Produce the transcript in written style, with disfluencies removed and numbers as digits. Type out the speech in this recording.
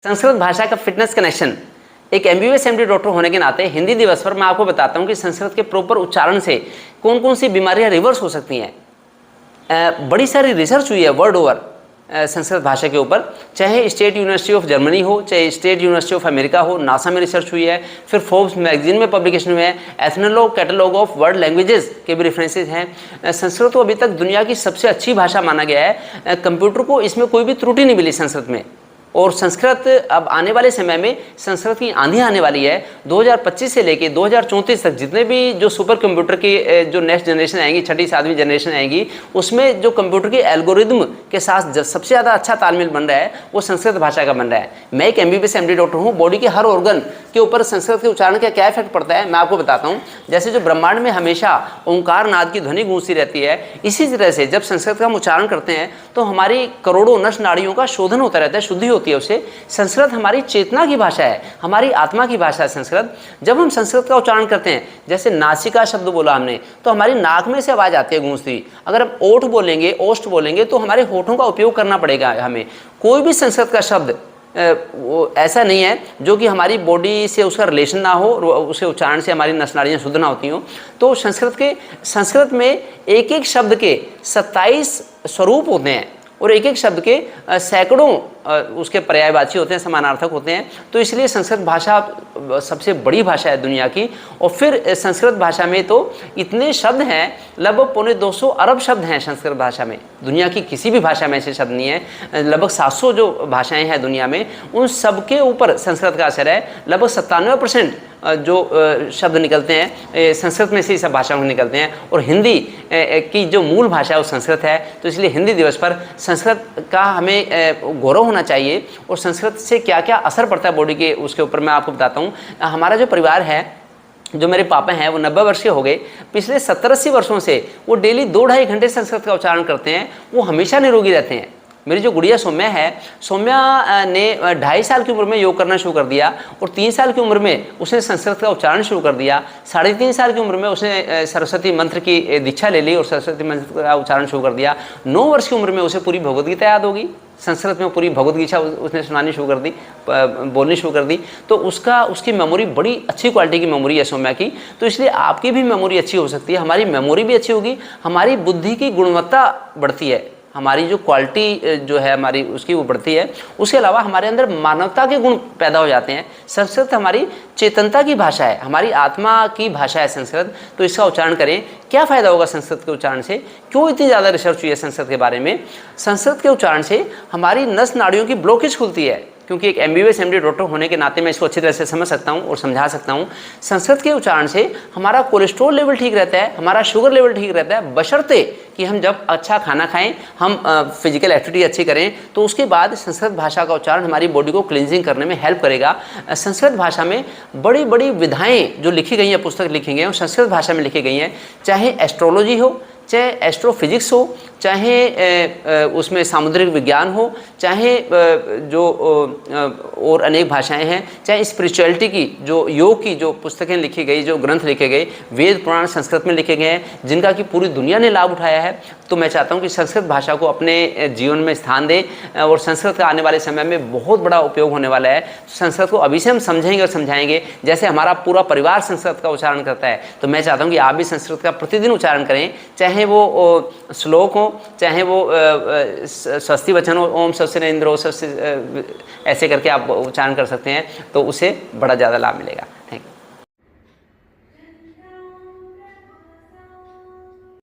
संस्कृत भाषा का fitness connection. एक एमबीबीएस एमडी डॉक्टर होने के नाते हिंदी दिवस पर मैं आपको बताता हूं कि संस्कृत के प्रॉपर उच्चारण से कौन कौन सी बीमारियां रिवर्स हो सकती हैं। बड़ी सारी रिसर्च हुई है वर्ल्ड ओवर संस्कृत भाषा के ऊपर, चाहे स्टेट यूनिवर्सिटी ऑफ जर्मनी हो, चाहे स्टेट यूनिवर्सिटी ऑफ अमेरिका हो, नासा में रिसर्च हुई है, फिर फोर्ब्स मैगजीन में पब्लिकेशन हुए हैं, Ethnologue catalogue of world languages के भी रेफरेंसेस हैं। संस्कृत को अभी तक दुनिया की सबसे अच्छी भाषा माना गया है। कंप्यूटर को इसमें कोई भी त्रुटि नहीं मिली संस्कृत में। और संस्कृत अब आने वाले समय में संस्कृत की आंधी आने वाली है। 2025 से लेके 2034 तक जितने भी जो सुपर कंप्यूटर की जो नेक्स्ट जनरेशन आएंगी, छठी सातवीं जनरेशन आएंगी, उसमें जो कंप्यूटर के एल्गोरिदम के साथ सबसे ज़्यादा अच्छा तालमेल बन रहा है वो संस्कृत भाषा का बन रहा है। मैं एक एमबीबीएस एमडी डॉक्टर हूँ। बॉडी के हर ऑर्गन के ऊपर संस्कृत के उच्चारण का क्या इफेक्ट पड़ता है मैं आपको बताता हूँ। जैसे जो ब्रह्मांड में हमेशा ओंकार नाद की ध्वनि गूंजती रहती है, इसी तरह से जब संस्कृत का हम उच्चारण करते हैं तो हमारी करोड़ों नस नाड़ियों का शोधन होता रहता है, शुद्धि होती है उससे। संस्कृत हमारी चेतना की भाषा है, हमारी आत्मा की भाषा है संस्कृत। जब हम संस्कृत का उच्चारण करते हैं, जैसे नासिका शब्द बोला हमने, तो हमारी नाक में से आवाज आती है गूंजती। अगर हम ओठ बोलेंगे, ओष्ठ बोलेंगे, तो हमारे होठों का उपयोग करना पड़ेगा हमें। कोई भी संस्कृत का शब्द वो ऐसा नहीं है जो कि हमारी बॉडी से उसका रिलेशन ना हो और उसके उच्चारण से हमारी नस नाड़ियाँ शुद्ध ना होती हों। तो संस्कृत में एक एक शब्द के 27 स्वरूप होते हैं और एक एक शब्द के सैकड़ों उसके पर्यायवाची होते हैं, समानार्थक होते हैं। तो इसलिए संस्कृत भाषा सबसे बड़ी भाषा है दुनिया की। और फिर संस्कृत भाषा में तो इतने शब्द हैं, लगभग 250 अरब शब्द हैं संस्कृत भाषा में। दुनिया की किसी भी भाषा में ऐसे शब्द नहीं है। लगभग 700 जो भाषाएं हैं दुनिया में, उन सब के ऊपर संस्कृत का असर है। लगभग 97% जो शब्द निकलते हैं संस्कृत में से ही सब भाषाओं में निकलते हैं। और हिंदी की जो मूल भाषा है वो संस्कृत है। तो इसलिए हिंदी दिवस पर संस्कृत का हमें गौरव होना चाहिए। और संस्कृत से क्या क्या असर पड़ता है बॉडी के, उसके ऊपर मैं आपको बताता हूँ। हमारा जो परिवार है, जो मेरे पापा हैं, वो 90 वर्ष के हो गए। पिछले 70-80 वर्षों से वो डेली 2-2.5 घंटे संस्कृत का उच्चारण करते हैं। वो हमेशा निरोगी रहते हैं। मेरी जो गुड़िया सौम्या है, सौम्या ने 2.5 साल की उम्र में योग करना शुरू कर दिया और 3 साल की उम्र में उसने संस्कृत का उच्चारण शुरू कर दिया। 3.5 साल की उम्र में उसने सरस्वती मंत्र की दीक्षा ले ली और सरस्वती मंत्र का उच्चारण शुरू कर दिया। 9 वर्ष की उम्र में उसे पूरी भगवद गीता याद होगी। संस्कृत में पूरी भगवद गीता उसने सुनानी शुरू कर दी, बोलनी शुरू कर दी। तो उसकी मेमोरी बड़ी अच्छी क्वालिटी की मेमोरी है सौम्या की। तो इसलिए आपकी भी मेमोरी अच्छी हो सकती है, हमारी मेमोरी भी अच्छी होगी, हमारी बुद्धि की गुणवत्ता बढ़ती है, हमारी जो क्वालिटी जो है हमारी उसकी वो बढ़ती है। उसके अलावा हमारे अंदर मानवता के गुण पैदा हो जाते हैं। संस्कृत हमारी चेतनता की भाषा है, हमारी आत्मा की भाषा है संस्कृत। तो इसका उच्चारण करें। क्या फ़ायदा होगा संस्कृत के उच्चारण से? क्यों इतनी ज़्यादा रिसर्च हुई है संस्कृत के बारे में? संस्कृत के उच्चारण से हमारी नस नाड़ियों की ब्लॉकेज खुलती है। क्योंकि एक एमबीबीएस एमडी डॉक्टर होने के नाते मैं इसको अच्छी तरह से समझ सकता हूँ और समझा सकता हूँ। संस्कृत के उच्चारण से हमारा कोलेस्ट्रॉल लेवल ठीक रहता है, हमारा शुगर लेवल ठीक रहता है, बशर्ते कि हम जब अच्छा खाना खाएं, हम फिजिकल एक्टिविटी अच्छी करें। तो उसके बाद संस्कृत भाषा का उच्चारण हमारी बॉडी को क्लींजिंग करने में हेल्प करेगा। संस्कृत भाषा में बड़ी बड़ी विधाएँ जो लिखी गई हैं, पुस्तक लिखी गई हैं, संस्कृत भाषा में लिखी गई हैं। चाहे एस्ट्रोलॉजी हो, चाहे एस्ट्रोफिजिक्स हो, चाहे उसमें सामुद्रिक विज्ञान हो, चाहे जो और अनेक भाषाएं हैं, चाहे स्पिरिचुअलिटी की जो योग की जो पुस्तकें लिखी गई, जो ग्रंथ लिखे गए, वेद पुराण संस्कृत में लिखे गए हैं, जिनका कि पूरी दुनिया ने लाभ उठाया है। तो मैं चाहता हूं कि संस्कृत भाषा को अपने जीवन में स्थान दें और संस्कृत का आने वाले समय में बहुत बड़ा उपयोग होने वाला है। संस्कृत को अभी से हम समझेंगे और समझाएंगे। जैसे हमारा पूरा परिवार संस्कृत का उच्चारण करता है, तो मैं चाहता हूँ कि आप भी संस्कृत का प्रतिदिन उच्चारण करें। चाहे वो श्लोक हो, चाहे वो स्वस्ति वचन हो, ओम स्वस्ति न इंद्रो स्वस्ति, ऐसे करके आप उच्चारण कर सकते हैं, तो उसे बड़ा ज़्यादा लाभ मिलेगा।